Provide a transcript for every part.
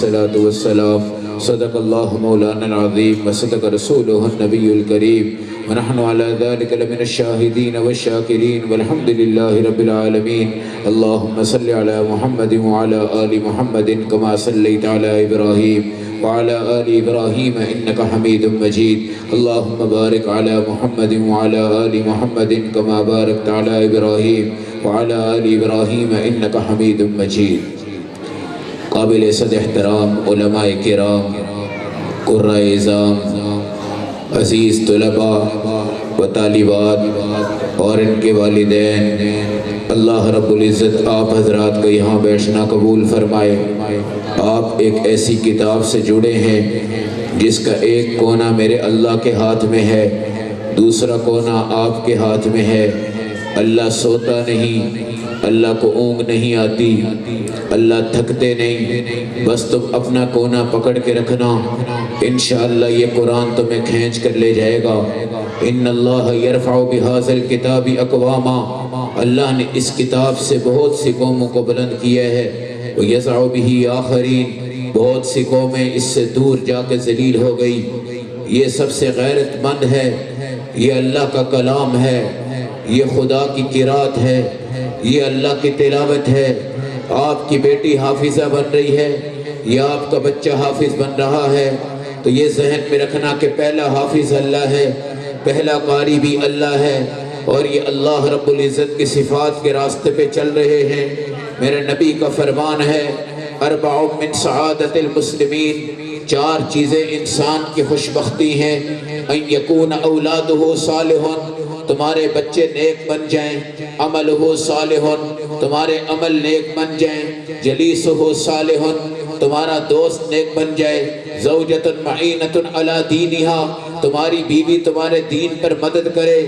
الصلاة والسلام صدق اللہ مولانا العظیم وصدق رسولہ النبی الکریم ونحن على ذلك لمن الشاہدین والشاکرین والحمد للہ رب العالمین اللہم صل علی محمد وعلى آل محمد كما صلیت علی ابراہیم وعلى آل إبراهيم إنك حميد مجيد اللهم بارك على محمد وعلى آل محمد كما باركت على إبراهيم وعلى آل إبراهيم إنك حميد مجيد قابل صد احترام علماء کرام قرۂ اعظام عزیز طلباء و طالبات اور ان کے والدین اللہ رب العزت آپ حضرات کو یہاں بیٹھنا قبول فرمائے۔ آپ ایک ایسی کتاب سے جڑے ہیں جس کا ایک کونا میرے اللہ کے ہاتھ میں ہے، دوسرا کونا آپ کے ہاتھ میں ہے۔ اللہ سوتا نہیں، اللہ کو اونگ نہیں آتی، اللہ تھکتے نہیں، بس تم اپنا کونا پکڑ کے رکھنا، انشاءاللہ یہ قرآن تمہیں کھینچ کر لے جائے گا۔ ان اللہ یرفع بہذا الکتاب اقواما، اللہ نے اس کتاب سے بہت سی قوموں کو بلند کیا ہے، وَيَزْعُ بِهِ آخَرِينَ، بہت سی قومیں اس سے دور جا کے ذلیل ہو گئی۔ یہ سب سے غیرت مند ہے، یہ اللہ کا کلام ہے، یہ خدا کی قرات ہے، یہ اللہ کی تلاوت ہے۔ آپ کی بیٹی حافظہ بن رہی ہے یا آپ کا بچہ حافظ بن رہا ہے تو یہ ذہن میں رکھنا کہ پہلا حافظ اللہ ہے، پہلا قاری بھی اللہ ہے، اور یہ اللہ رب العزت کی صفات کے راستے پہ چل رہے ہیں۔ میرے نبی کا فرمان ہے اربع من سعادت المسلمین، چار چیزیں انسان کی خوشبختی ہیں، ان یکون اولادہ صالح، تمہارے بچے نیک بن جائیں، عملہ صالح، تمہارے عمل نیک بن جائیں، جلیسہ صالح، تمہارا دوست نیک بن جائے، زوجۃ معینۃ علی دینہا، تمہاری بیوی تمہارے دین پر مدد کرے۔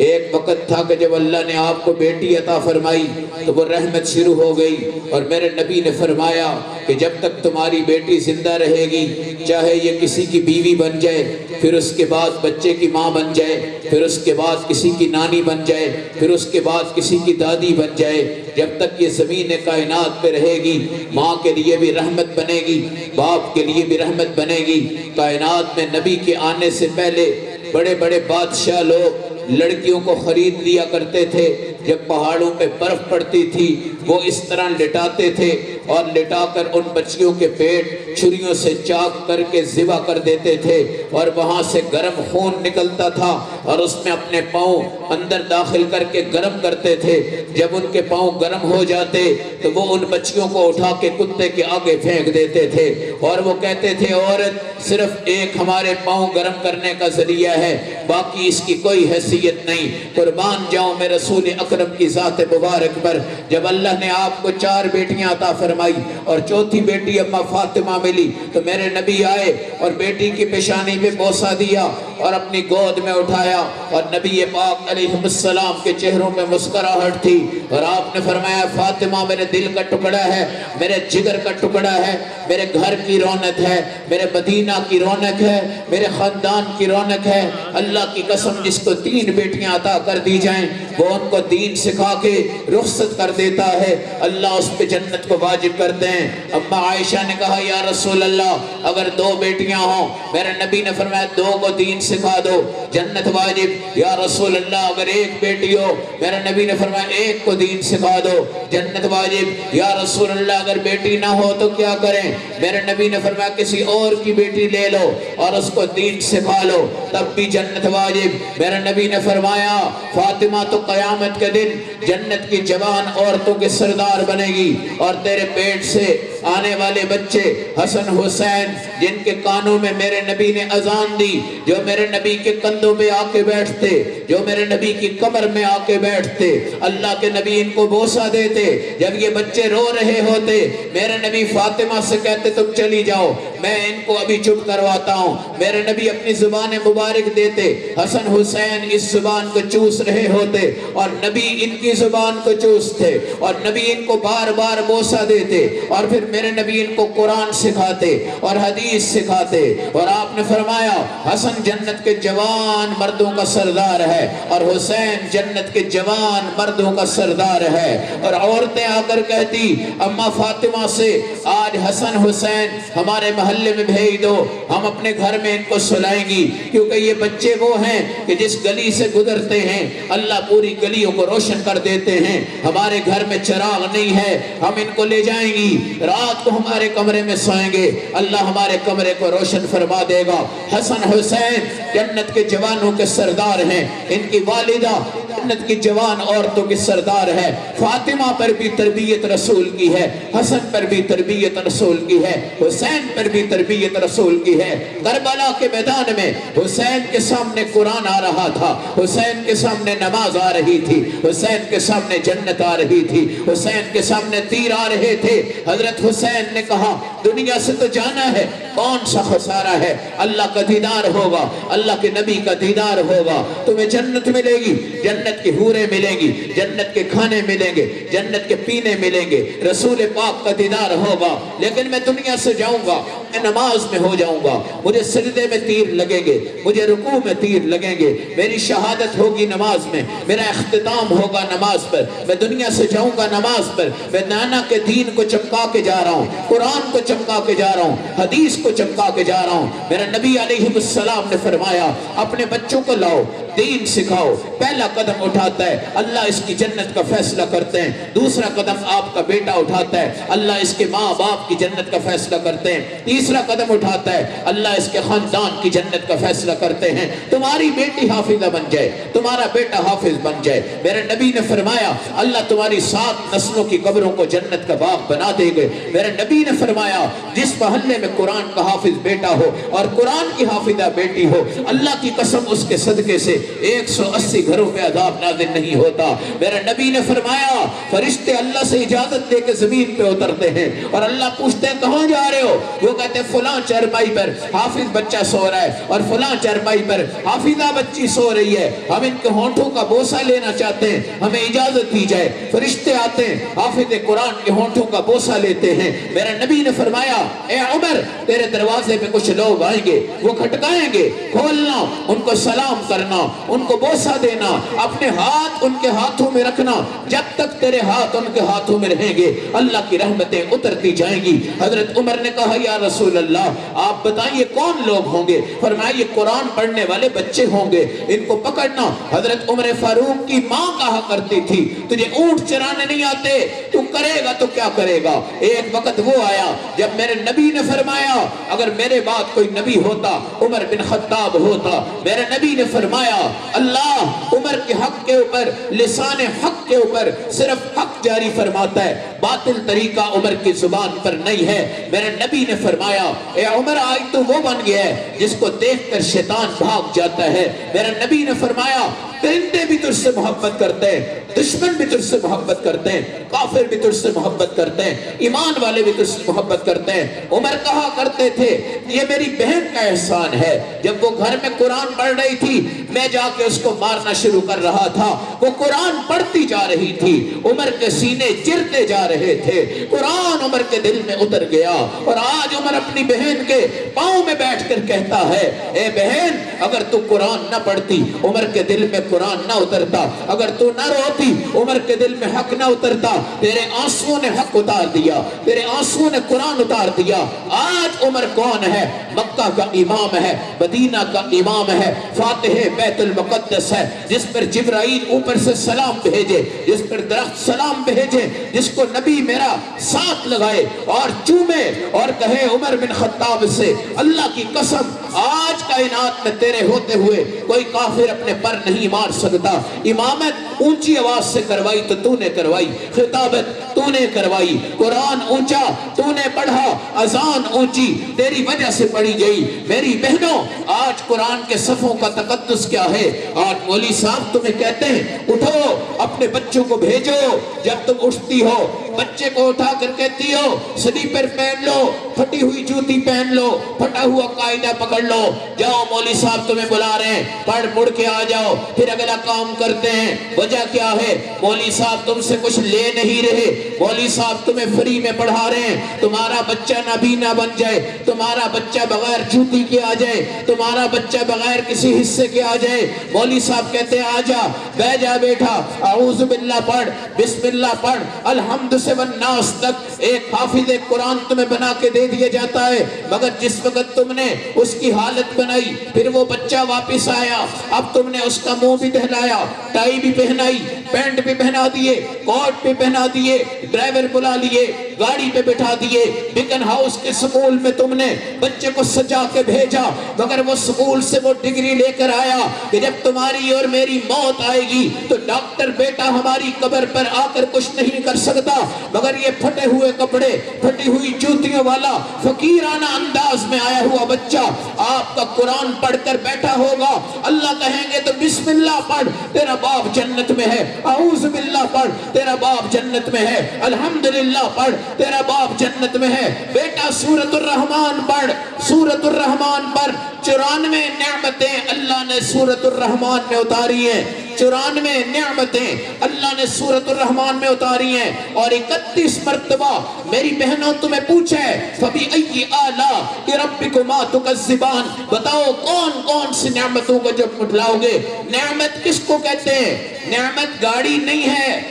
ایک وقت تھا کہ جب اللہ نے آپ کو بیٹی عطا فرمائی تو وہ رحمت شروع ہو گئی، اور میرے نبی نے فرمایا کہ جب تک تمہاری بیٹی زندہ رہے گی، چاہے یہ کسی کی بیوی بن جائے، پھر اس کے بعد بچے کی ماں بن جائے، پھر اس کے بعد کسی کی نانی بن جائے، پھر اس کے بعد کسی کی دادی بن جائے، جب تک یہ زمین کائنات پہ رہے گی، ماں کے لیے بھی رحمت بنے گی، باپ کے لیے بھی رحمت بنے گی۔ کائنات میں نبی کے آنے سے پہلے بڑے بڑے بادشاہ لوگ لڑکیوں کو خرید لیا کرتے تھے، جب پہاڑوں پہ برف پڑتی تھی وہ اس طرح لٹاتے تھے اور لٹا کر ان بچیوں کے پیٹ چھریوں سے چاک کر کے ذبح کر دیتے تھے، اور وہاں سے گرم خون نکلتا تھا اور اس میں اپنے پاؤں اندر داخل کر کے گرم کرتے تھے۔ جب ان کے پاؤں گرم ہو جاتے تو وہ ان بچیوں کو اٹھا کے کتے کے آگے پھینک دیتے تھے، اور وہ کہتے تھے عورت صرف ایک ہمارے پاؤں گرم کرنے کا ذریعہ ہے، باقی اس کی کوئی حیثیت نہیں۔ قربان جاؤں میں رسول اکرم کی ذات مبارک پر۔ جب اللہ نے آپ کو 4 بیٹیاں عطا فرمائی اور چوتھی بیٹی اما فاطمہ ملی تو میرے نبی آئے اور بیٹی کی پیشانی پہ بوسہ دیا اور اپنی گود میں اٹھایا، اور نبی پاک علیہ السلام کے چہروں میں مسکراہٹ تھی، اور آپ نے فرمایا فاطمہ میرے دل کا ٹکڑا ہے، میرے جگر کا ٹکڑا ہے، میرے گھر کی رونق ہے، میرے مدینہ کی رونق ہے، میرے خاندان کی رونق ہے۔ اللہ کی قسم جس کو 3 بیٹیاں عطا کر دی جائیں وہ ان کو دین سکھا کے رخصت کر دیتا ہے، اللہ اس پہ جنت کو واجب کرتے ہیں۔ اما عائشہ نے کہا یا رسول اللہ اگر 2 بیٹیاں ہوں، میرے نبی نے فرمایا 2 کو دین سکھا دو، جنت واجب۔ یا رسول اللہ اگر 1 بیٹی ہو، میرے نبی نے فرمایا 1 کو دین سکھا دو، جنت واجب۔ یا رسول اللہ اگر بیٹی نہ ہو تو کیا کریں؟ میرے نبی نے فرمایا کسی اور کی بیٹی لے لو اور اس کو دین سکھا لو، تب بھی جنت واجب۔ میرے نبی نے فرمایا فاطمہ تو قیامت کے دن جنت کی جوان عورتوں کے سردار بنے گی، اور تیرے پیٹ سے آنے والے بچے حسن حسین جن کے کانوں میں میرے نبی نے اذان دی، جو میرے نبی کے کندھوں پہ آ کے بیٹھتے، جو میرے نبی کی کمر میں آ کے بیٹھتے، اللہ کے نبی ان کو بوسہ دیتے۔ جب یہ بچے رو رہے ہوتے میرے نبی فاطمہ سے کہتے تم چلی جاؤ، میں ان کو ابھی چپ کرواتا ہوں۔ میرے نبی اپنی زبان مبارک دیتے، حسن حسین اس زبان کو چوس رہے ہوتے اور نبی ان کی زبان کو چوستے، اور نبی ان کو بار بار بوسہ دیتے، اور پھر میرے نبی ان کو قرآن سکھاتے اور حدیث سکھاتے، اور آپ نے فرمایا حسن جنت کے جوان مردوں کا سردار ہے اور حسین جنت کے جوان مردوں کا سردار ہے۔ اور عورتیں آ کر کہتی اماں فاطمہ سے آج حسن حسین ہمارے محلے میں بھیج دو، ہم اپنے گھر میں ان کو سلائیں گی، کیونکہ یہ بچے وہ ہیں کہ جس گلی سے گزرتے ہیں اللہ پوری گلیوں کو روشن کر دیتے ہیں۔ ہمارے گھر میں چراغ نہیں ہے، ہم ان کو لے جائیں گی، رات کو ہمارے کمرے میں سوئیں گے، اللہ ہمارے کمرے کو روشن فرما دے گا۔ حسن حسین جنت کے جوانوں کے سردار ہیں، ان کی والدہ جنت کی جوان عورتوں کی سردار ہے۔ فاطمہ پر بھی تربیت رسول کی ہے، حسن پر بھی تربیت رسول کی ہے، حسین پر بھی تربیت رسول کی ہے۔ کربلا کے میدان میں حسین کے سامنے قرآن آ رہا تھا، حسین کے سامنے نماز آ رہی تھی، حسین کے سامنے جنت آ رہی تھی، حسین کے سامنے تیر آ رہے تھے۔ حضرت حسین نے کہا دنیا سے تو جانا ہے، کون سا خسارہ ہے، اللہ کا دیدار ہوگا، اللہ کے نبی کا دیدار ہوگا، تمہیں جنت ملے گی، جنت کی حوریں ملیں گی، جنت کے کھانے ملیں گے، جنت کے پینے ملیں گے، رسول پاک کا دیدار ہوگا، لیکن میں دنیا سے جاؤں گا، میں نماز میں ہو جاؤں گا، مجھے سجدے میں تیر لگیں گے، مجھے رکوع میں تیر لگیں گے، میری شہادت ہوگی نماز میں، میرا اختتام ہوگا نماز پر، میں دنیا سے جاؤں گا نماز پر، میں نانا کے دین کو چمکا کے جا رہا ہوں، قرآن کو چمکا کے جا رہا ہوں، حدیث کو چمکا کے جا رہا ہوں۔ میرا نبی علیہ السلام نے فرمایا اپنے بچوں کو لاؤ، دین سکھاؤ۔ پہلا قدم اٹھاتا ہے اللہ اس کی جنت کا فیصلہ کرتے ہیں، دوسرا قدم آپ کا بیٹا اٹھاتا ہے اللہ اس کے ماں باپ کی جنت کا فیصلہ کرتے ہیں، تیسرا قدم اٹھاتا ہے اللہ اس کے خاندان کی جنت کا فیصلہ کرتے ہیں۔ تمہاری بیٹی حافظہ بن جائے، تمہارا بیٹا حافظ بن جائے، میرے نبی نے فرمایا اللہ تمہاری 7 نسلوں کی قبروں کو جنت کا باغ بنا دے گے۔ میرے نبی نے فرمایا جس محلے میں قرآن کا حافظ بیٹا ہو اور قرآن کی حافظہ بیٹی ہو، اللہ کی قسم اس کے صدقے سے 180 گھروں پہ عذاب نازل نہیں ہوتا۔ میرے نبی نے فرمایا فرشتے اللہ سے اجازت دے کے زمین پہ اترتے ہیں اور اللہ پوچھتے ہیں کہاں جا رہے ہو؟ وہ کہتے ہیں فلاں چرپائی پر حافظ بچہ سو رہا ہے اور فلاں چرپائی پر حافظہ بچی سو رہی ہے، ہم ان کے ہونٹوں کا بوسہ لینا چاہتے ہیں، ہمیں اجازت دی جائے۔ فرشتے آتے ہیں، حافظ قرآن کے ہونٹوں کا بوسہ لیتے ہیں۔ میرے نبی نے فرمایا اے عمر تیرے دروازے پہ کچھ لوگ آئیں گے، وہ کھٹکائیں گے، کھولنا، ان کو سلام کرنا، ان کو بوسہ دینا، اپنے ہاتھ ان کے ہاتھوں میں رکھنا، جب تک تیرے ہاتھ ان کے ہاتھوں میں رہیں گے اللہ کی رحمتیں اترتی جائیں گی۔ حضرت عمر نے کہا یا رسول اللہ آپ بتائیں یہ کون لوگ ہوں گے؟ فرمایا یہ قرآن پڑھنے والے بچے ہوں گے، ان کو پکڑنا۔ حضرت عمر فاروق کی ماں کہا کرتی تھی تجھے اونٹ چرانے نہیں آتے، تو کرے گا تو کیا کرے گا؟ ایک وقت وہ آیا جب میرے نبی نے فرمایا اگر میرے بعد کوئی نبی ہوتا عمر بن خطاب ہوتا۔ میرے نبی نے فرمایا اللہ عمر کے حق کے اوپر، لسان حق کے اوپر صرف حق جاری فرماتا ہے، باطل طریقہ عمر کی زبان پر نہیں ہے۔ میرے نبی نے فرمایا اے عمر آج تو وہ بن گیا ہے جس کو دیکھ کر شیطان بھاگ جاتا ہے۔ میرے نبی نے فرمایا پرندے بھی تجھ سے محبت کرتے ہیں، دشمن بھی تجھ سے محبت کرتے ہیں، کافر بھی تجھ سے محبت کرتے ہیں، ایمان والے بھی تجھ سے محبت کرتے ہیں۔ عمر کہا کرتے تھے یہ میری بہن کا احسان ہے، جب وہ گھر میں قرآن پڑھ رہی تھی میں جا کے اس کو مارنا شروع کر رہا تھا، وہ قرآن پڑھتی جا رہی تھی، عمر کے سینے چرتے جا رہے تھے، قرآن عمر کے دل میں اتر گیا۔ اور آج عمر اپنی بہن کے پاؤں میں بیٹھ کر کہتا ہے اے بہن اگر تو قرآن نہ پڑھتی عمر کے دل میں قرآن نہ اترتا، اگر تو نہ روتی عمر کے دل میں حق نہ اترتا، تیرے آنسوؤں نے حق اتار دیا، تیرے آنسوؤں نے قرآن اتار دیا۔ آج عمر کون ہے؟ مکہ کا امام ہے، مدینہ کا امام ہے، فاتح بیت المقدس ہے، جس پر جبرائیل اوپر سے سلام بھیجے، جس پر درخت سلام بھیجے، جس کو نبی میرا ساتھ لگائے اور چومے اور کہے عمر بن خطاب سے اللہ کی قسم آج کائنات میں تیرے ہوتے ہوئے کوئی کافر اپنے پر نہیں مار سکتا۔ امامت اونچی آواز سے کروائی تو تو نے کروائی، خطابت تو نے کروائی، قرآن اونچا تو نے پڑھا، اذان اونچی تیری وجہ سے پڑھی گئی۔ میری بہنوں آج قرآن کے صفوں کا تقدس کیا ہے؟ آج مولوی صاحب تمہیں کہتے ہیں اٹھو اپنے بچوں کو بھیجو، جب تم اٹھتی ہو بچے کو اٹھا کر کہتی ہو سلیپر پہن لو، پھٹی ہوئی جوتی پہن لو، پھٹا ہوا قاعدہ پکڑ لو، جاؤ مولوی صاحب تمہیں بلا رہے ہیں، پڑھ مڑ کے آ جاؤ، پھر اگلا کام کرتے ہیں۔ وجہ کیا ہے؟ مولوی صاحب تم سے کچھ لے نہیں رہے، مولوی صاحب تمہیں فری میں پڑھا رہے ہیں، تمہارا بچہ نابینا بن جائے، تمہارا بچہ بغیر جوتی کے آ جائے، تمہارا بچہ بغیر کسی حصے کے آ جائے، مولوی صاحب کہتے ہیں آجا، بہ جا بیٹھا، اعوذ باللہ پڑھ، بسم اللہ پڑھ، الحمد سے والناس تک ایک حافظ قرآن تمہیں بنا کے دے دیا جاتا ہے۔ مگر جس وقت تم نے اس کی حالت بنائی، پھر وہ بچہ واپس آیا، اب تم نے اس کا منہ بھی دہلایا، ٹائی بھی پہنائی، پینٹ بھی پہنا دیے، کوٹ بھی پہنا دیے، ڈرائیور بلا لیے، گاڑی پہ بٹھا دیے، بیکن ہاؤس کے سکول میں تم نے بچے کو سجا کے بھیجا، مگر وہ سکول سے وہ ڈگری لے کر آیا کہ جب تمہاری اور میری موت آئے گی تو ڈاکٹر بیٹا ہماری قبر پر آ کر کچھ نہیں کر سکتا، مگر یہ پھٹے ہوئے کپڑے، پھٹی ہوئی جوتیوں والا فقیرانہ انداز میں آیا ہوا بچہ آپ کا قرآن پڑھ کر بیٹھا ہوگا، اللہ کہیں گے تو بسم اللہ پڑھ، تیرا باپ جنت میں ہے، اعوذ باللہ پڑھ، تیرا باپ جنت میں ہے، الحمدللہ پڑھ، تیرا باپ جنت میں ہے، بیٹا سورۃ الرحمن پڑھ، سورۃ الرحمن پڑھ۔ 94 نعمتیں اللہ نے سورۃ الرحمن میں اتاری ہیں، 94 نعمتیں اللہ نے سورۃ الرحمن میں اتاری ہیں، اور 31 مرتبہ میری بہنوں تمہیں پوچھا ہے فَبِأَيِّ آلَاءِ رَبِّكُمَا تُكَذِّبَانِ، بتاؤ کون کون سی نعمتوں کو جب مٹلاؤ گے؟ نعمت کس کو کہتے ہیں؟ نعمت گاڑی نہیں ہے،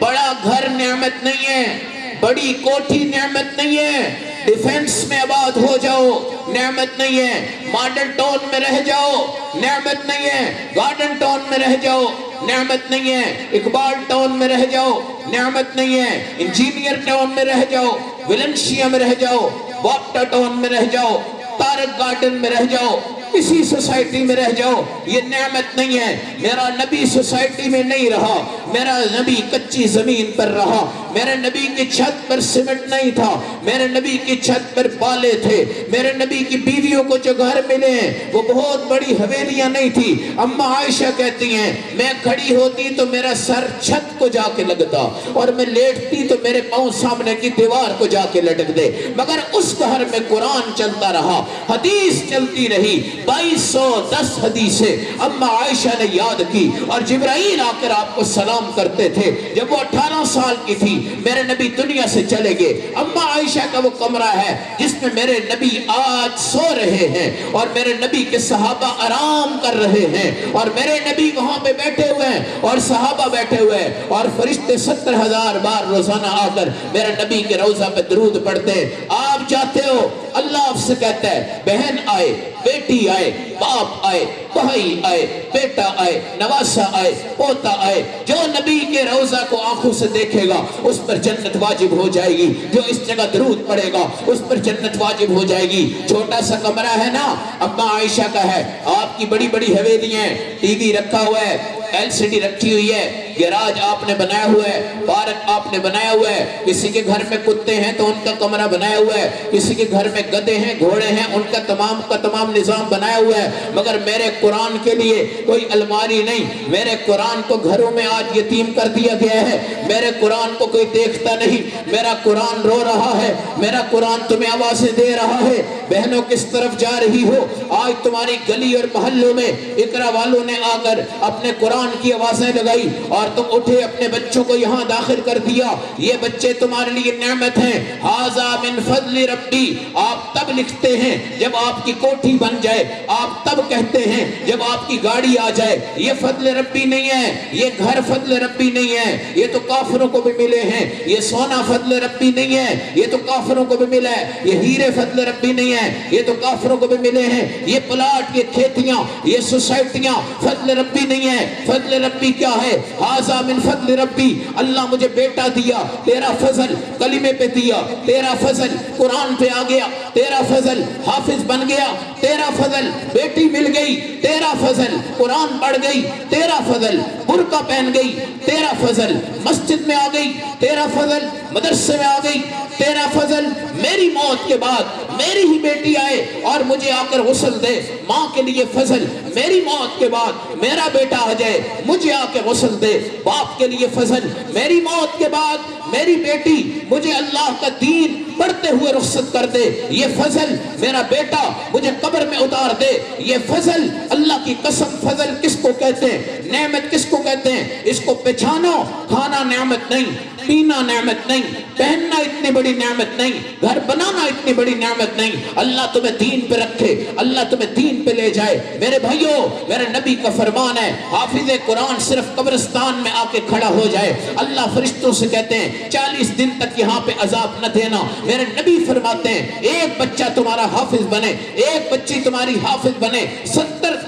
بڑا گھر نعمت نہیں ہے، بڑی کوٹھی نعمت نہیں ہے، ڈیفنس میں آباد ہو جاؤ نعمت نہیں ہے، ماڈل ٹاؤن میں رہ جاؤ نعمت نہیں ہے، گارڈن ٹاؤن میں رہ جاؤ نعمت نہیں ہے، اقبال ٹاؤن میں رہ جاؤ نعمت نہیں ہے، انجینئر ٹاؤن میں رہ جاؤ، ویلنشیا میں رہ جاؤ، واپٹا ٹاؤن میں رہ جاؤ، تارک گارڈن میں رہ جاؤ، اسی سوسائٹی میں رہ جاؤ، یہ نعمت نہیں ہے۔ میرا نبی سوسائٹی میں نہیں رہا، میرا نبی کچی زمین پر رہا، میرے نبی کی چھت پر سیمنٹ نہیں تھا، میرے نبی کی چھت پر بالے تھے، میرے نبی کی بیویوں کو جو گھر ملے ہیں وہ بہت بڑی حویلیاں نہیں تھی۔ اماں عائشہ کہتی ہیں میں کھڑی ہوتی تو میرا سر چھت کو جا کے لگتا، اور میں لیٹتی تو میرے پاؤں سامنے کی دیوار کو جا کے لٹک دے، مگر اس گھر میں قرآن چلتا رہا، حدیث چلتی رہی، 2210 حدیثیں اماں عائشہ نے یاد کی، اور جبرائیل آ کر آپ کو سلام کرتے تھے۔ جب وہ 18 سال کی تھی میرے نبی دنیا سے چلے گئے، اماں عائشہ کا وہ کمرہ ہے جس میں میرے نبی آج سو رہے ہیں، اور میرے نبی کے صحابہ آرام کر رہے ہیں، اور میرے نبی وہاں پہ بیٹھے ہوئے ہیں اور صحابہ بیٹھے ہوئے ہیں، اور فرشتے 70,000 بار روزانہ آ کر میرے نبی کے روضہ پہ درود پڑھتے ہیں۔ آپ جاتے ہو، اللہ آپ سے کہتا ہے بہن آئے، بیٹی آئے، باپ آئے، بھائی آئے، بیٹا آئے، نواسہ آئے، پوتا آئے، جو نبی کے روضہ کو آنکھوں سے دیکھے گا اس پر جنت واجب ہو جائے گی، جو اس جگہ درود پڑے گا اس پر جنت واجب ہو جائے گی۔ چھوٹا سا کمرہ ہے نا، اماں عائشہ کا ہے، آپ کی بڑی بڑی حویلیاں ہیں، ٹی وی رکھا ہوا ہے، LCD رکھی ہوئی ہے، گیراج آپ نے بنایا ہوا ہے، پارک آپ نے بنایا ہوا ہے، کسی کے گھر میں کتے ہیں تو ان کا کمرہ بنایا ہوا ہے، کسی کے گھر میں گدے ہیں، گھوڑے ہیں، ان کا تمام کا تمام نظام بنایا ہوا ہے، مگر میرے قرآن کے لیے کوئی الماری نہیں۔ میرے قرآن کو گھروں میں آج یتیم کر دیا گیا ہے، میرے قرآن کو کوئی دیکھتا نہیں، میرا قرآن رو رہا ہے، میرا قرآن تمہیں آوازیں دے رہا ہے۔ بہنوں کس طرف جا رہی ہو؟ آج تمہاری گلی اور محلوں میں اقرا والوں نے آ کر اپنے قرآن کی آوازیں لگائی، اور تم اٹھے اپنے بچوں کو یہاں داخل کر دیا۔ یہ بچے تمہارے لیے نعمت ہیں، ھذا من فضل ربی۔ آپ تب لکھتے ہیں جب آپ کی کوٹھی بن جائے، آپ تب کہتے ہیں جب آپ کی گاڑی آ جائے۔ یہ فضل ربی نہیں ہے، یہ گھر فضل ربی نہیں ہے، یہ تو کافروں کو بھی ملے ہیں۔ یہ سونا فضل ربی نہیں ہے، یہ تو کافروں کو بھی ملا ہے۔ یہ ہیرے فضل ربی نہیں ہے، یہ تو کافروں کو بھی ملے ہیں۔ یہ پلاٹ، یہ کھیتیاں، یہ سوسائٹیاں فضل ربی نہیں ہے۔ فضل ربی کیا ہے؟ ھذا من فضل ربی، اللہ مجھے بیٹا دیا، تیرا فضل کلمے پہ دیا، تیرا فضل قرآن پہ آ گیا، تیرا فضل حافظ بن گیا، تیرا فضل بیٹی مل گئی، تیرا فضل قرآن پڑھ گئی، تیرا فضل برقع پہن گئی، تیرا فضل مسجد میں آ گئی، تیرا فضل مدرسے میں آ گئی، تیرا فضل میری موت کے بعد میری ہی بیٹی آئے اور مجھے آ کر غسل دے، ماں کے لیے فضل میری موت کے بعد میرا بیٹا آ جائے مجھے آ کے غسل دے، باپ کے لیے فضل میری موت کے بعد میری بیٹی مجھے اللہ کا دین پڑھتے ہوئے رخصت کر دے، یہ فضل میرا بیٹا مجھے قبر میں اتار دے، یہ فضل اللہ کی قسم فضل کس کو کہتے ہیں، نعمت کس کو کہتے ہیں؟ اس کو پہچانو، کھانا نعمت نہیں، پینا نعمت نہیں، پہننا اتنی بڑی نعمت نہیں، گھر بنانا اتنی بڑی نعمت نہیں، اللہ تمہیں دین پہ رکھے، اللہ تمہیں دین پہ لے جائے۔ میرے بھائیوں، میرے نبی کا فرمان ہے حافظ قرآن صرف قبرستان میں آ کے کھڑا ہو جائے، اللہ فرشتوں سے کہتے ہیں 40 دن تک یہاں پہ عذاب نہ دینا۔ میرے نبی فرماتے ہیں ایک بچہ تمہارا حافظ بنے، ایک بچی تمہاری حافظ بنے، 70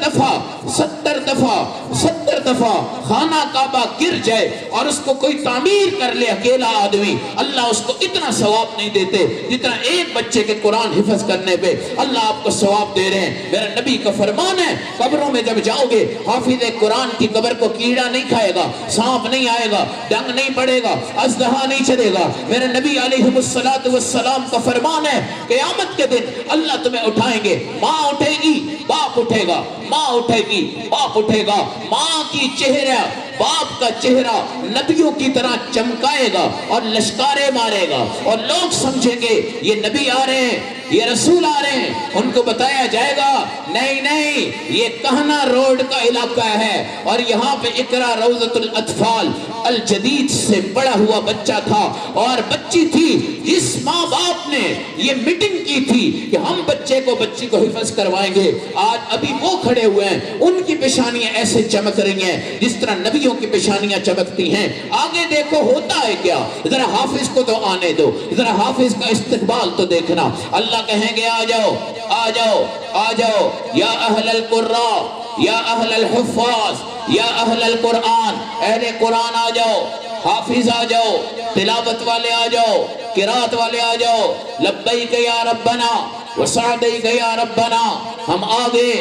دفعہ خانہ کعبہ گر جائے اور اس کو کوئی تعمیر کر لے اکیلا آدمی، اللہ اس کو اتنا ثواب نہیں دیتے جتنا ایک بچے کے قرآن حفظ کرنے پہ اللہ آپ کو ثواب دے رہے ہیں۔ میرے نبی کا فرمان ہے قبروں میں جب جاؤ گے حافظ قرآن کی قبر کو کیڑا نہیں کھائے گا، سانپ نہیں آئے گا، ڈنگ نہیں پڑے گا، اژدہا نہیں چلے گا۔ میرے نبی علیہ السلام کا فرمان ہے قیامت کے دن اللہ تمہیں اٹھائیں گے، ماں اٹھے گی باپ اٹھے گا، ماں اٹھے گی باپ اٹھے گا، ماں کی چہرہ باپ کا چہرہ نبیوں کی طرح چمکائے گا اور لشکارے مارے گا اور لوگ سمجھیں گے یہ نبی آ رہے ہیں، یہ رسول آ رہے ہیں۔ ان کو بتایا جائے گا نہیں یہ کہنا روڈ کا علاقہ ہے اور یہاں پہ اقرا روضۃ الاطفال الجدید سے پڑا ہوا بچہ تھا اور بچی تھی جس ماں باپ نے یہ میٹنگ کی تھی کہ ہم بچے کو بچی کو حفظ کروائیں گے، آج ابھی وہ کھڑے ہوئے ہیں، ان کی پیشانیاں ایسے چمک رہی ہیں جس طرح نبیوں کی پیشانیاں چمکتی ہیں۔ آگے دیکھو ہوتا ہے کیا، ذرا حافظ کو تو آنے دو، ذرا حافظ کا استقبال تو دیکھنا۔ اللہ کہیں گے آ جاؤ آ جاؤ آ جاؤ یا اہل القراء یا اہل الحفاظ یا اہل القرآن، اہل قرآن آ جاؤ، حافظ آ جاؤ، تلاوت والے آ جاؤ، قرات والے آ جاؤ، لبیک یا ربنا وسعدیک یا ربنا، ہم آگے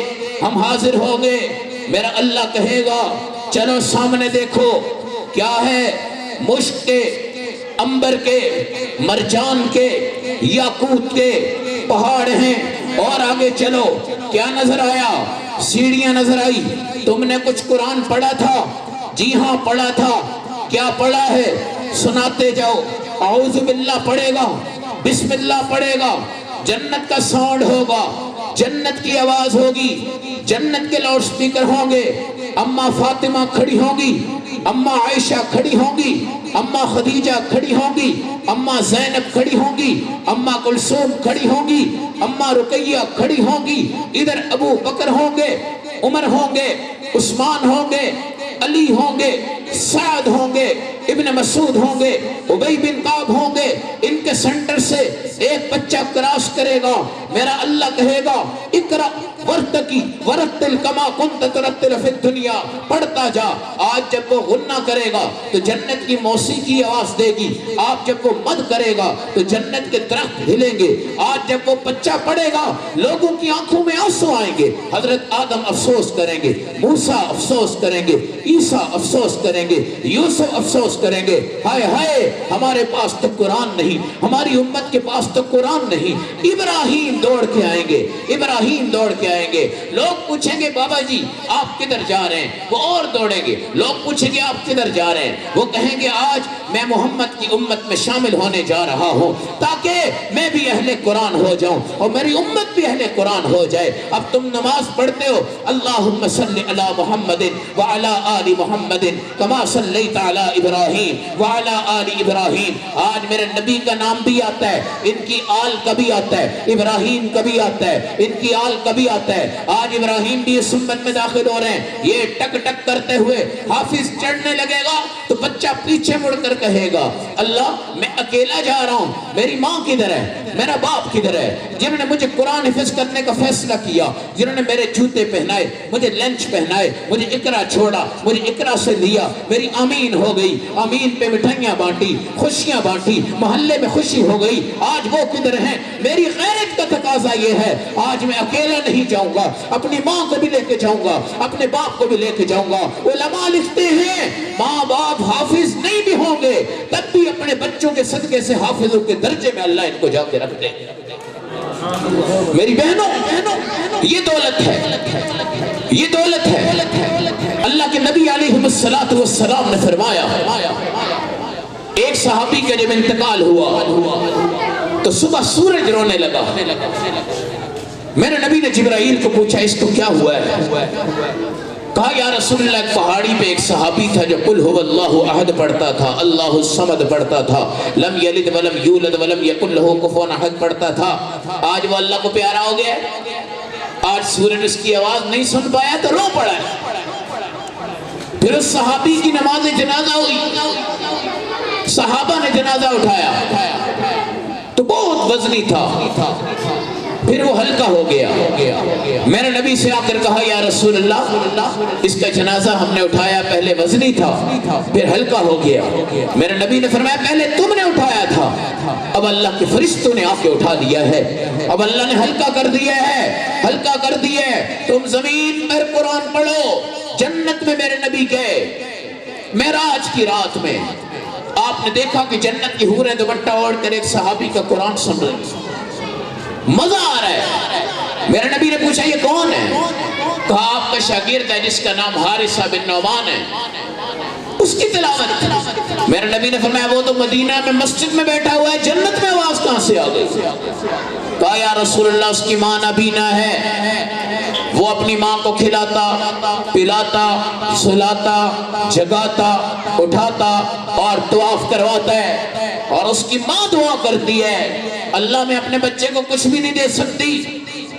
ہم حاضر ہو گئے۔ میرا اللہ کہے گا چلو سامنے دیکھو کیا ہے، مشک کے، امبر کے، مرجان کے، یاقوت کے پہاڑ ہیں، اور آگے چلو کیا نظر آیا، سیڑھیاں نظر آئی۔ تم نے کچھ قرآن پڑھا تھا؟ جی ہاں پڑھا تھا۔ کیا پڑھا ہے؟ سناتے جاؤ۔ اعوذ باللہ پڑھے گا، بسم اللہ پڑھے گا، جنت کا ساؤنڈ ہوگا، جنت کی آواز ہوگی، جنت کے لاؤڈ سپیکر ہوں گے، اماں فاطمہ کھڑی ہوں گی، اماں عائشہ کھڑی ہوں گی، اماں خدیجہ کھڑی ہوں گی، اماں زینب کھڑی ہوں گی، اماں کلثوم کھڑی ہوں گی، اماں رقیہ کھڑی ہوں گی، ادھر ابو بکر ہوں گے، عمر ہوں گے، عثمان ہوں گے، علی ہوں گے، سعد ہوں گے، ابن مسعود ہوں گے، ابی بن کعب ہوں گے۔ ان کے سنٹر سے ایک بچہ کراس کرے گا، میرا اللہ کہے گا اقرا ورتقی ورتل کما کنت ترتل فی الدنیا، پڑھتا جا۔ آج جب وہ غنہ کرے گا تو جنت کی موسیقی آواز دے گی، آج جب وہ مد کرے گا تو جنت کے درخت ہلیں گے، آج جب وہ بچہ پڑھے گا لوگوں کی آنکھوں میں آنسو آئیں گے، حضرت آدم افسوس کریں گے، موسیٰ افسوس کریں گے، عیسیٰ افسوس کریں گے، یوسف افسوس کریں گے، ہائے ہائے ہمارے پاس تو قرآن نہیں، ہماری امت کے پاس تو قرآن نہیں۔ ابراہیم دوڑ کے آئیں گے، ابراہیم دوڑ کے آئیں گے، لوگ پوچھیں گے بابا جی آپ کدھر جا رہے ہیں، وہ اور دوڑیں گے، لوگ پوچھیں گے آپ کدھر جا رہے ہیں، وہ کہیں گے آج میں محمد کی امت میں شامل ہونے جا رہا ہوں تاکہ میں بھی اہل قرآن ہو جاؤں اور میری امت بھی اہل قرآن ہو جائے۔ اب تم نماز پڑھتے ہو اللہم صلی علی محمد وعلی آل محمد کما صلیت علی ابراہیم وعلی آل ابراہیم۔ آج میرے نبی کا نام بھی آتا ہے، ان کی آل کا بھی آتا ہے، ابراہیم کا بھی آتا ہے، ان کی آل کا بھی آتا ہے۔ آج ابراہیم بھی اس امت میں داخل ہو رہے ہیں۔ یہ ٹک ٹک کرتے ہوئے حافظ چڑھنے لگے گا تو بچہ پیچھے مڑ کر کہے گا اللہ میں اکیلا جا رہا ہوں، میری ماں کدھر ہے، میرا باپ کدھر ہے، جنہوں نے مجھے قرآن حفظ کرنے کا فیصلہ کیا، جنہوں نے میرے جوتے پہنائے، مجھے لنچ پہنائے، مجھے اقرا چھوڑا، مجھے اقرا سے لیا، میری آمین ہو گئی، امین پہ مٹھائیاں بانٹی، خوشیاں بانٹی، محلے میں خوشی ہو گئی، آج وہ کدھر ہیں؟ میری غیرت کا تقاضا یہ ہے آج میں اکیلا نہیں جاؤں گا، اپنی ماں کو بھی لے کے جاؤں گا، اپنے باپ کو بھی لے کے جاؤں گا۔ علماء لکھتے ہیں ماں باپ حافظ نہیں بھی ہوں گے تب بھی اپنے بچوں کے صدقے سے حافظوں کے درجے میں اللہ ان کو جا کے رکھ دے۔ میری بہنوں یہ دولت ہے، یہ دولت ہے۔ اللہ کے نبی علیہ السلام نے فرمایا ایک صحابی کا جب انتقال ہوا تو صبح سورج رونے لگا۔ میرے نبی نے جبرائیل کو پوچھا اس کو کیا ہوا ہے؟ کہا یا رسول اللہ ایک پہاڑی پہ ایک صحابی تھا جو قل هو اللہ احد پڑھتا تھا، اللہ الصمد پڑھتا تھا، لم یلد ولم یولد ولم یکن لہ کفوا احد پڑھتا تھا، آج وہ اللہ کو پیارا ہو گیا ہے، آج سورج اس کی آواز نہیں سن پایا تو رو پڑا ہے۔ پھر اس صحابی کی نماز جنازہ ہوئی، صحابہ نے جنازہ اٹھایا تو بہت وزنی تھا، پھر وہ ہلکا ہو گیا۔ میرے نبی سے آ کر کہا یا رسول اللہ اس کا جنازہ ہم نے اٹھایا، پہلے وزنی تھا پھر ہلکا ہو گیا۔ میرے نبی نے فرمایا پہلے تم نے اٹھایا تھا، اب اللہ کے فرشتوں نے آ کے اٹھا لیا ہے، اب اللہ نے ہلکا کر دیا ہے، ہلکا کر دیا ہے۔ تم زمین پر قرآن پڑھو۔ جنت میں میرے نبی گئے معراج کی رات میں، آپ نے دیکھا کہ جنت کی حوریں دوپٹہ اوڑھ کر ایک صحابی کا قرآن سن رہی، مزہ آ رہا ہے۔ میرے نبی نے پوچھا یہ کون ہے؟ کہا آپ کا شاگرد ہے جس کا نام حارثہ بن نعمان ہے، اس کی تلاوت۔ میرے نبی نے فرمایا وہ تو مدینہ میں مسجد میں بیٹھا ہوا ہے، جنت میں آواز کہاں سے آ گئی؟ کہا یا رسول اللہ اس کی ماں نابینا ہے، وہ اپنی ماں کو کھلاتا پلاتا سلاتا جگاتا اٹھاتا اور طواف کرواتا ہے، اور اس کی ماں دعا کرتی ہے اللہ میں اپنے بچے کو کچھ بھی نہیں دے سکتی،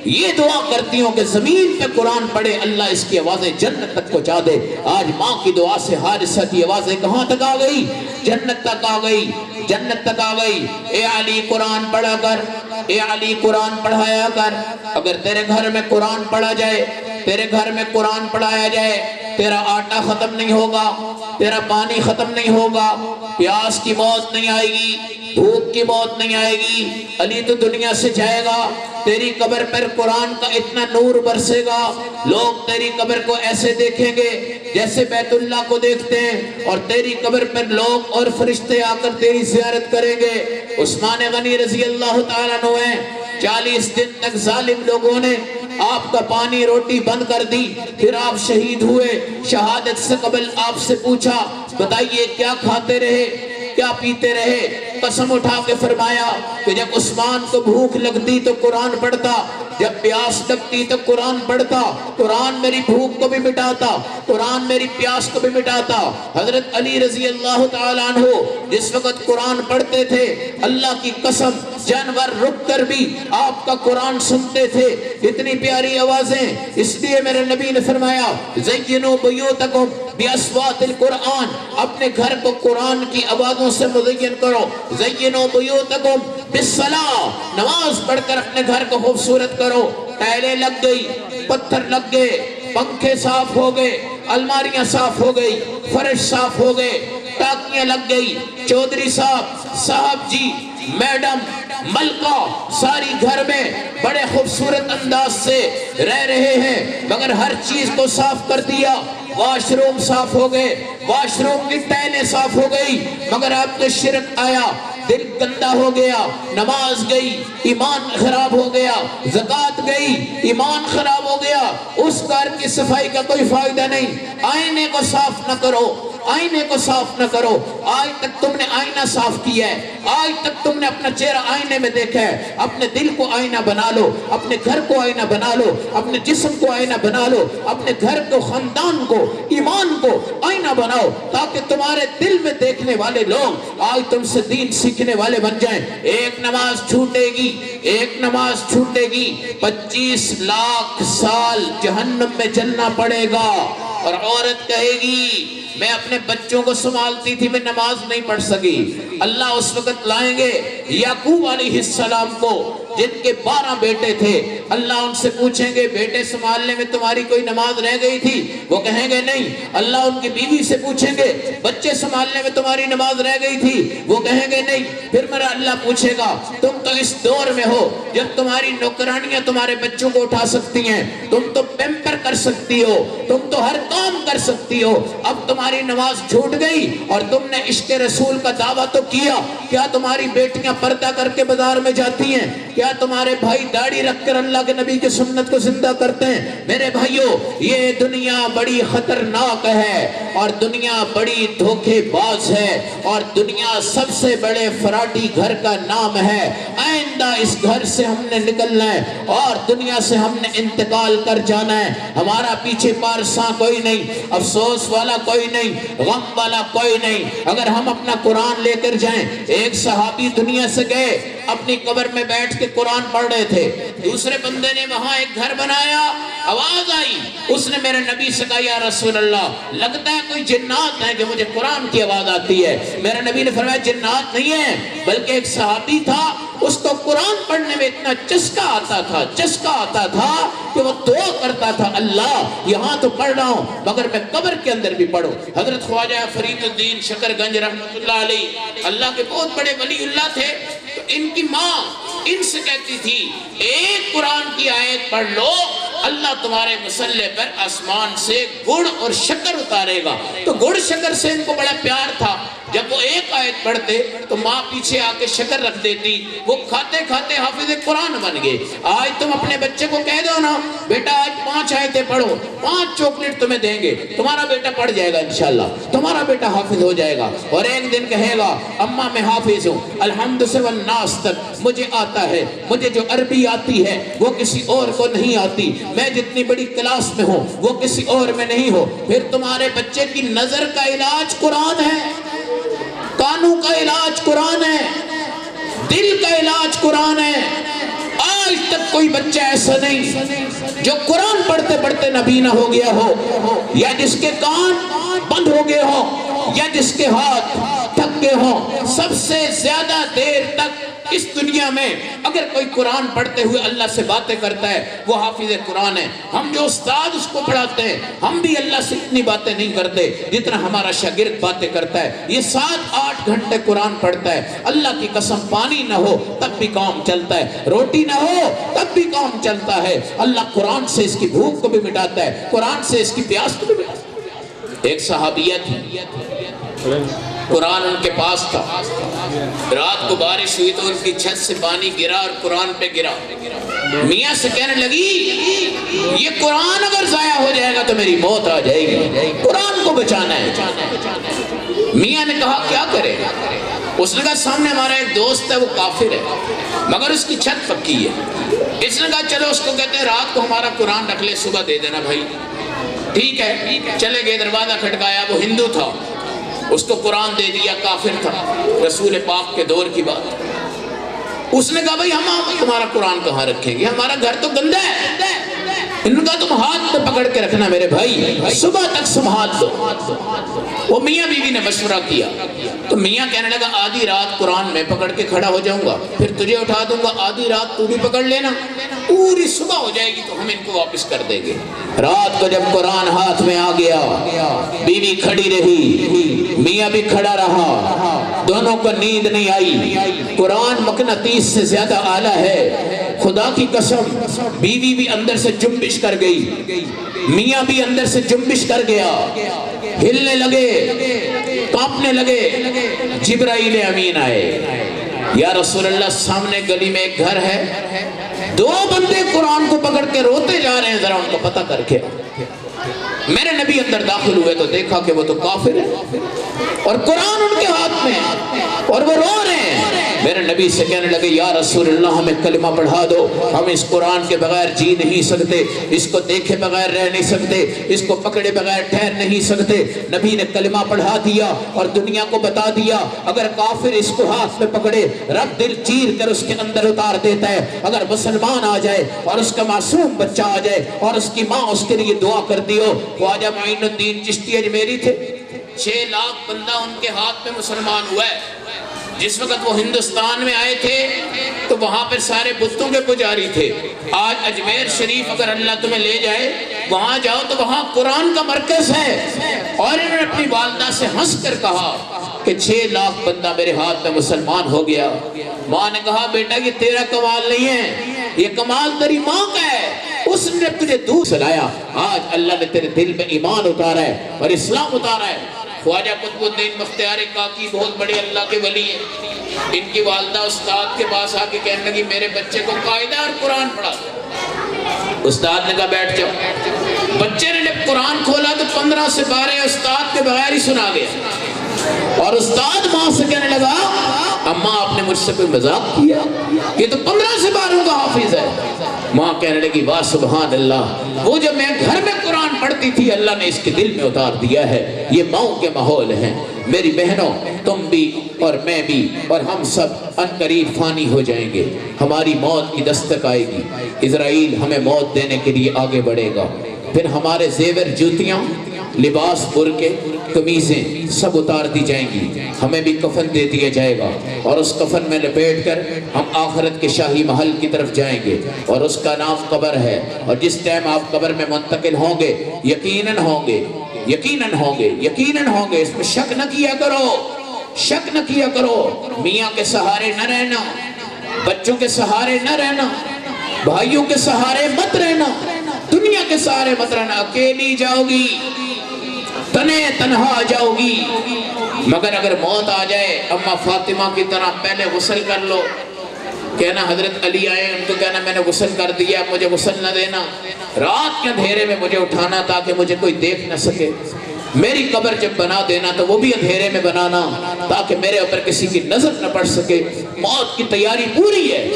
یہ دعا کرتی ہوں کہ زمین پہ قرآن پڑھے اللہ اس کی آوازیں جنت تک پہنچا دے۔ آج ماں کی دعا سے حارثہ کی آوازیں کہاں تک آ گئی؟ جنت تک آ گئی، جنت تک آ گئی۔ اے علی قرآن پڑھا کر، اے علی قرآن پڑھایا کر۔ اگر تیرے گھر میں قرآن پڑھا جائے، تیرے گھر میں قرآن پڑھایا جائے، تیرا آٹا ختم نہیں ہوگا، تیرا پانی ختم نہیں ہوگا، پیاس کی موت نہیں آئے گی، بھوک کی موت نہیں آئے گی۔ علی تو دنیا سے جائے گا، تیری قبر پر قرآن کا اتنا نور برسے گا، لوگ تیری قبر کو ایسے دیکھیں گے جیسے بیت اللہ کو دیکھتے ہیں، اور تیری قبر پر لوگ اور فرشتے آ کر تیری زیارت کریں گے۔ عثمان غنی رضی اللہ تعالیٰ عنہ ہیں، 40 دن تک ظالم لوگوں نے آپ کا پانی روٹی بند کر دی، پھر آپ شہید ہوئے۔ شہادت سے قبل آپ سے پوچھا بتائیے کیا کھاتے رہے، کیا پیتے رہے؟ قسم اٹھا کے فرمایا کہ جب عثمان کو بھوک لگتی تو قرآن پڑھتا، جب پیاس لگتی تو قرآن پڑھتا، قرآن میری بھوک کو بھی مٹاتا، قرآن میری پیاس کو بھی مٹاتا۔ حضرت علی رضی اللہ تعالیٰ عنہ جس وقت قرآن پڑھتے تھے اللہ کی قسم جانور رک کر بھی آپ کا قرآن سنتے تھے، اتنی پیاری آوازیں۔ اس لیے میرے نبی نے فرمایا زینوا بیوتکم باصوات القرآن، اپنے گھر کو قرآن کی آوازوں سے مزین کرو۔ زینوا بیوتکم بالصلاۃ، نماز پڑھ کر اپنے گھر کو خوبصورت کرو۔ ٹائلیں لگ گئی، پتھر لگ گئے، پنکھے صاف ہو گئے، الماریاں صاف ہو گئی، فرش صاف ہو گئے، ٹاکیاں لگ گئی، چودھری صاحب جی، میڈم، ملکہ ساری گھر میں بڑے خوبصورت انداز سے رہ رہے ہیں، مگر ہر چیز کو صاف کر دیا۔ واش روم صاف ہو گئے، واش روم کی ٹائلیں صاف ہو گئی، مگر آپ کے شرک آیا، دل گندا ہو گیا، نماز گئی، ایمان خراب ہو گیا، زکوٰۃ گئی، ایمان خراب ہو گیا۔ اس گھر کی صفائی کا کوئی فائدہ نہیں۔ آئینے کو صاف نہ کرو، آئینے کو صاف نہ کرو۔ آج تک تم نے آئینہ صاف کیا ہے، آج تک تم نے اپنا چہرہ آئینے میں دیکھا ہے؟ اپنے دل کو آئینہ بنا لو، اپنے گھر کو آئینہ بنا لو، اپنے جسم کو آئینہ بنا لو، اپنے گھر کو، خاندان کو، ایمان کو آئینہ بناؤ، تاکہ تمہارے دل میں دیکھنے والے لوگ آج تم سے دین سیکھنے والے بن جائیں۔ ایک نماز چھوٹے گی، ایک نماز چھوٹے گی، 25 لاکھ سال جہنم میں جلنا پڑے گا۔ اور عورت کہے گی میں اپنے بچوں کو سنبھالتی تھی، میں نماز نہیں پڑھ سکی۔ اللہ اس وقت لائیں گے یعقوب علیہ السلام کو، جن کے 12 بیٹے تھے، اللہ ان سے پوچھیں گے بیٹے سنبھالنے میں تمہاری کوئی نماز رہ گئی تھی؟ وہ کہیں گے نہیں۔ اللہ ان کی بیوی سے پوچھیں گے بچے سنبھالنے میں تمہاری نماز رہ گئی تھی؟ وہ کہیں گے نہیں۔ پھر میرا اللہ پوچھے گا تم تو اس دور میں ہو جب تمہاری نوکرانیاں تمہارے بچوں کو اٹھا سکتی ہیں، تم تو پیمپر کر سکتی ہو، تم تو ہر کام کر سکتی ہو، اب تمہاری نماز چھوٹ گئی اور تم نے عشق رسول کا دعویٰ تو کیا، کیا تمہاری بیٹیاں پردہ کر کے بازار میں جاتی ہیں؟ کیا تمہارے بھائی داڑھی رکھ کر اللہ کے نبی کی سنت کو زندہ کرتے ہیں؟ میرے بھائیوں، یہ دنیا بڑی خطرناک ہے اور دنیا بڑی دھوکے باز ہے اور دنیا سب سے بڑے فراڈی گھر کا نام ہے۔ آئندہ اس گھر سے ہم نے نکلنا ہے اور دنیا سے ہم نے انتقال کر جانا ہے۔ ہمارا پیچھے پارساں کوئی نہیں، افسوس والا کوئی نہیں، غم والا کوئی نہیں۔ اگر ہم اپنا قرآن لے کر جائیں، ایک صحابی دنیا سے گئے، اپنی قبر میں بیٹھ کے قرآن پڑھ رہے تھے، دوسرے بندے نے وہاں ایک گھر بنایا، آواز آئی، اس نے میرے نبی سے کہا یا رسول اللہ لگتا ہے کوئی جنات ہے کہ مجھے قرآن کی آواز آتی ہے۔ میرے نبی نے فرمایا جنات نہیں ہے بلکہ ایک صحابی تھا، اس کو قرآن پڑھنے میں اتنا چسکا آتا تھا کہ وہ دعا کرتا تھا اللہ یہاں تو پڑھ رہا ہوں مگر میں قبر کے اندر بھی پڑھوں۔ حضرت خواجہ فرید الدین شکر گنج رحمت اللہ علیہ اللہ کے بہت بڑے ولی اللہ تھے، تو ان کی ماں ان سے کہتی تھی ایک قرآن کی آیت پڑھ لو اللہ تمہارے مسلح پر آسمان سے گڑ اور شکر اتارے گا۔ تو گڑ شکر سے ان کو بڑا پیار تھا، جب وہ ایک آیت پڑھتے تو ماں پیچھے آ کے شکر رکھ دیتی، وہ کھاتے کھاتے حافظ قرآن بن گئے۔ آج تم اپنے بچے کو کہہ دو نا بیٹا آج 5 آیتیں پڑھو، 5 چاکلیٹ تمہیں دیں گے، تمہارا بیٹا پڑھ جائے گا انشاءاللہ، تمہارا بیٹا حافظ ہو جائے گا۔ اور ایک دن کہے گا اماں میں حافظ ہوں، الحمد سے والناس تک مجھے آتا ہے، مجھے جو عربی آتی ہے وہ کسی اور کو نہیں آتی، میں جتنی بڑی کلاس میں ہوں وہ کسی اور میں نہیں ہو۔ پھر تمہارے بچے کی نظر کا علاج قرآن ہے، کانوں کا علاج قرآن ہے، دل کا علاج قرآن ہے۔ آج تک کوئی بچہ ایسا نہیں جو قرآن پڑھتے پڑھتے نبینا ہو گیا ہو، یا جس کے کان بند ہو گئے ہوں، یا جس کے ہاتھ تھک گئے ہوں۔ سب سے زیادہ دیر تک اس دنیا میں اگر کوئی قرآن پڑھتے ہوئے اللہ سے باتیں کرتا ہے وہ حافظ قرآن ہے۔ ہم جو استاد اس کو پڑھاتے ہیں ہم بھی اللہ سے اتنی باتیں نہیں کرتے جتنا ہمارا شاگرد باتیں کرتا ہے۔ یہ 7-8 گھنٹے قرآن پڑھتا ہے، اللہ کی قسم پانی نہ ہو تب بھی کام چلتا ہے، روٹی نہ ہو تب بھی کام چلتا ہے۔ اللہ قرآن سے اس کی بھوک کو بھی مٹاتا ہے، قرآن سے اس کی پیاس کو بھی مٹاتا ہے۔ ایک صحابیہ تھی، قرآن ان کے پاس تھا، رات کو بارش ہوئی تو ان کی چھت سے پانی گرا اور قرآن پہ گرا۔ میاں سے کہنے لگی یہ قرآن اگر ضائع ہو جائے گا تو میری موت آ جائے گی، قرآن کو بچانا ہے۔ میاں نے کہا کیا کرے؟ اس نے کہا سامنے ہمارا ایک دوست ہے وہ کافر ہے مگر اس کی چھت پکی ہے، اس نے کہا چلو اس کو کہتے ہیں رات کو ہمارا قرآن رکھ لے صبح دے دینا بھائی۔ ٹھیک ہے، چلے گئے، دروازہ کھٹکایا، وہ ہندو تھا، اس کو قرآن دے دیا، کافر تھا، رسول پاک کے دور کی بات۔ اس نے کہا بھائی ہم تمہارا قرآن کہاں رکھیں گے، ہمارا گھر تو گندا ہے۔ انہوں نے کہا تم ہاتھ پہ پکڑ کے رکھنا میرے بھائی، صبح تک سنبھال دو۔ وہ میاں بیوی نے مشورہ کیا تو میاں کہنے لگا آدھی رات قرآن میں پکڑ کے کھڑا ہو جاؤں گا، پھر تجھے اٹھا دوں گا، آدھی رات تو بھی پکڑ لینا، پوری صبح ہو جائے گی تو ہم ان کو واپس کر دیں گے۔ رات کو جب قرآن ہاتھ میں آ گیا، بیوی کھڑی رہی، میاں بھی کھڑا رہا، دونوں کو نیند نہیں آئی۔ قرآن مقناطیس سے زیادہ اعلیٰ ہے، خدا کی قسم بیوی بھی اندر سے جنبش کر گئی، میاں بھی اندر سے جنبش کر گیا، ہلنے لگے، کانپنے لگے۔ جبرائیل امین آئے، یا رسول اللہ سامنے گلی میں ایک گھر ہے، 2 بندے قرآن کو پکڑ کے روتے جا رہے ہیں، ذرا ان کو پتہ کر کے۔ میرے نبی اندر داخل ہوئے تو دیکھا کہ وہ تو کافر ہے اور قرآن ان کے ہاتھ میں اور وہ رو رہے ہیں۔ میرے نبی سے کہنے لگے یا رسول اللہ ہمیں کلمہ پڑھا دو، ہم اس قرآن کے بغیر جی نہیں سکتے، اس کو دیکھے بغیر رہ نہیں سکتے، اس کو پکڑے بغیر ٹھہر نہیں سکتے۔ نبی نے کلمہ پڑھا دیا اور دنیا کو بتا دیا اگر کافر اس کو ہاتھ میں پکڑے رب دل چیر کر اس کے اندر اتار دیتا ہے، اگر مسلمان آ جائے اور اس کا معصوم بچہ آ جائے اور اس کی ماں اس کے لیے دعا کر دیو۔ خواجہ معین الدین چشتی اجمیری تھے، 6 لاکھ بندہ ان کے ہاتھ میں مسلمان ہوا ہے۔ جس وقت وہ ہندوستان میں آئے تھے تو وہاں پر سارے بتوں کے پجاری تھے۔ آج اجمیر شریف اگر اللہ تمہیں لے جائے وہاں جاؤ تو وہاں قرآن کا مرکز ہے۔ اور انہوں نے اپنی والدہ سے ہنس کر کہا کہ 6 لاکھ بندہ میرے ہاتھ میں مسلمان ہو گیا۔ ماں نے کہا بیٹا یہ تیرا کمال نہیں ہے، یہ کمال تیری ماں کا ہے، اس نے تجھے دور سے لایا۔ آج اللہ نے تیرے دل میں ایمان اتارا ہے اور اسلام اتارا ہے۔ خواجہ قطب الدین بختیار کاکی بہت بڑے اللہ کے ولی ہیں۔ ان کی والدہ استاد کے پاس آ کے کہنے لگی میرے بچے کو قاعدہ اور قرآن پڑھا۔ استاد نے کہا بیٹھ جاؤ۔ بچے نے جب قرآن کھولا تو 15 سے 12 استاد کے بغیر ہی سنا گیا۔ اور استاد ماں سے کہنے لگا اماں آپ نے مجھ سے کوئی مذاق کیا، یہ تو 15 سے 12 کا حافظ ہے۔ ماں کہنے لگی واہ سبحان اللہ، وہ جب میں گھر میں قرآن پڑھتی تھی اللہ نے اس کے دل میں اتار دیا ہے۔ یہ ماؤں کے ماحول ہیں۔ میری بہنوں تم بھی اور میں بھی اور ہم سب ان قریب فانی ہو جائیں گے، ہماری موت کی دستک آئے گی، اسرائیل ہمیں موت دینے کے لیے آگے بڑھے گا، پھر ہمارے زیور جوتیاں لباس برقعے قمیضیں سب اتار دی جائیں گی، ہمیں بھی کفن دے دیا جائے گا اور اس کفن میں لپیٹ کر ہم آخرت کے شاہی محل کی طرف جائیں گے اور اس کا نام قبر ہے۔ اور جس ٹائم آپ قبر میں منتقل ہوں گے یقیناً ہوں گے، یقیناً ہوں گے، یقیناً ہوں گے، اس میں شک نہ کیا کرو، شک نہ کیا کرو۔ میاں کے سہارے نہ رہنا، بچوں کے سہارے نہ رہنا، بھائیوں کے سہارے مت رہنا، دنیا کے سہارے مت رہنا۔ اکیلی جاؤ گی، تنے تنہا جاؤ گی، مگر اگر موت آ جائے اماں فاطمہ کی طرح پہلے غسل کر لو، کہنا حضرت علی آئے ان کو کہنا میں نے غسل کر دیا مجھے غسل نہ دینا، رات کے اندھیرے میں مجھے اٹھانا تاکہ مجھے کوئی دیکھ نہ سکے، میری قبر جب بنا دینا تو وہ بھی اندھیرے میں بنانا تاکہ میرے اوپر کسی کی نظر نہ پڑ سکے۔ موت کی تیاری پوری ہے،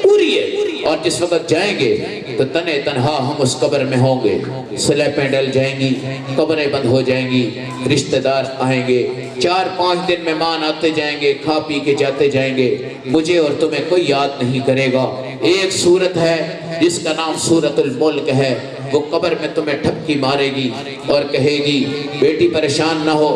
پوری ہے۔ اور جس وقت جائیں گے تو تنے تنہا ہم اس قبر میں ہوں گے، سلیپیں ڈل جائیں گی، قبریں بند ہو جائیں گی، رشتہ دار آئیں گے، 4-5 دن مہمان آتے جائیں گے، کھا پی کے جاتے جائیں گے، مجھے اور تمہیں کوئی یاد نہیں کرے گا۔ ایک سورت ہے جس کا نام سورت الملک ہے، وہ قبر میں تمہیں ٹھپکی مارے گی اور کہے گی بیٹی پریشان نہ ہو،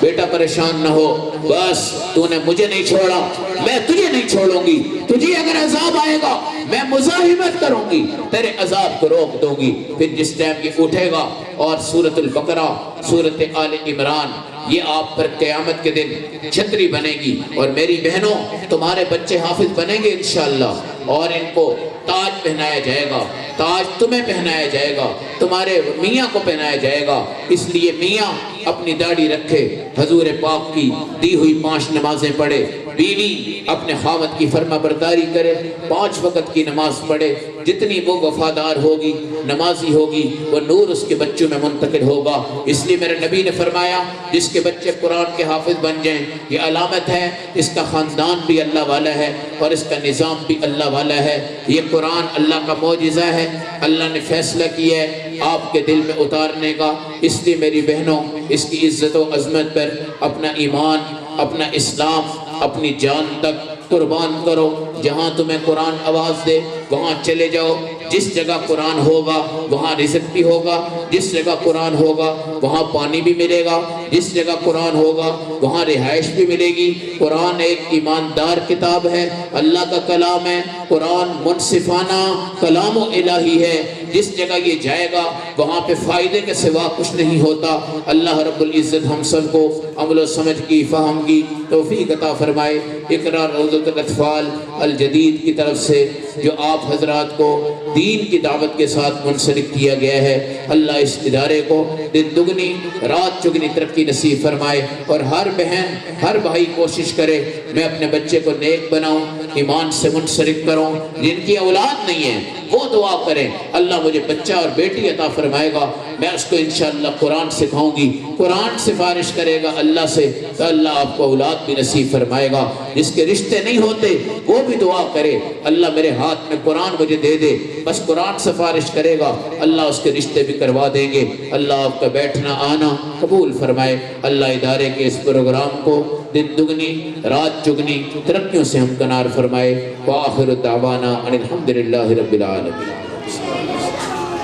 بیٹا پریشان نہ ہو، بس تو نے مجھے نہیں چھوڑا میں تجھے نہیں چھوڑوں گی، تجھے اگر عذاب آئے گا میں مزاحمت کروں گی، تیرے عذاب کو روک دوں گی۔ پھر جس ٹائم یہ اٹھے گا اور سورت البقرہ، سورت آل عمران یہ آپ پر قیامت کے دن چھتری بنے گی۔ اور میری بہنوں تمہارے بچے حافظ بنیں گے انشاءاللہ، اور ان کو تاج پہنایا جائے گا، تاج تمہیں پہنایا جائے گا، تمہارے میاں کو پہنایا جائے گا۔ اس لیے میاں اپنی داڑھی رکھے، حضور پاک کی دی ہوئی 5 نمازیں پڑھے، بیوی اپنے خاوند کی فرما برداری کرے، 5 وقت کی نماز پڑھے، جتنی وہ وفادار ہوگی نمازی ہوگی وہ نور اس کے بچوں میں منتقل ہوگا۔ اس لیے میرے نبی نے فرمایا جس کے بچے قرآن کے حافظ بن جائیں یہ علامت ہے اس کا خاندان بھی اللہ والا ہے اور اس کا نظام بھی اللہ والا ہے۔ یہ قرآن اللہ کا معجزہ ہے، اللہ نے فیصلہ کیا ہے آپ کے دل میں اتارنے کا۔ اس لیے میری بہنوں اس کی عزت و عظمت پر اپنا ایمان، اپنا اسلام، اپنی جان تک قربان کرو۔ جہاں تمہیں قرآن آواز دے وہاں چلے جاؤ، جس جگہ قرآن ہوگا وہاں رزق بھی ہوگا، جس جگہ قرآن ہوگا وہاں پانی بھی ملے گا، جس جگہ قرآن ہوگا وہاں رہائش بھی ملے گی۔ قرآن ایک ایماندار کتاب ہے، اللہ کا کلام ہے، قرآن منصفانہ کلام الہی ہے۔ جس جگہ یہ جائے گا وہاں پہ فائدے کے سوا کچھ نہیں ہوتا۔ اللہ رب العزت ہم سب کو عمل و سمجھ کی، فہم کی توفیق عطا فرمائے۔ اقرا روضۃ الاطفال الجدید کی طرف سے جو آپ حضرات کو دین کی دعوت کے ساتھ منسلک کیا گیا ہے، اللہ اس ادارے کو دن دگنی رات چگنی ترقی نصیب فرمائے، اور ہر بہن ہر بھائی کوشش کرے میں اپنے بچے کو نیک بناؤں، ایمان سے منسلک کروں۔ جن کی اولاد نہیں ہے وہ دعا کریں اللہ مجھے بچہ اور بیٹی عطا فرمائے گا، میں اس کو انشاءاللہ قرآن سکھاؤں گی۔ قرآن سفارش کرے گا اللہ سے تو اللہ آپ کو اولاد بھی نصیب فرمائے گا۔ جس کے رشتے نہیں ہوتے وہ بھی دعا کرے اللہ میرے ہاتھ میں قرآن مجھے دے دے، بس قرآن سفارش کرے گا اللہ اس کے رشتے بھی کروا دیں گے۔ اللہ آپ کا بیٹھنا آنا قبول فرمائے۔ اللہ ادارے کے اس پروگرام کو دن دگنی رات چگنی ترقیوں سے ہمکنار فرمائے۔ وآخر دعوانا ان الحمدللہ رب العالمین۔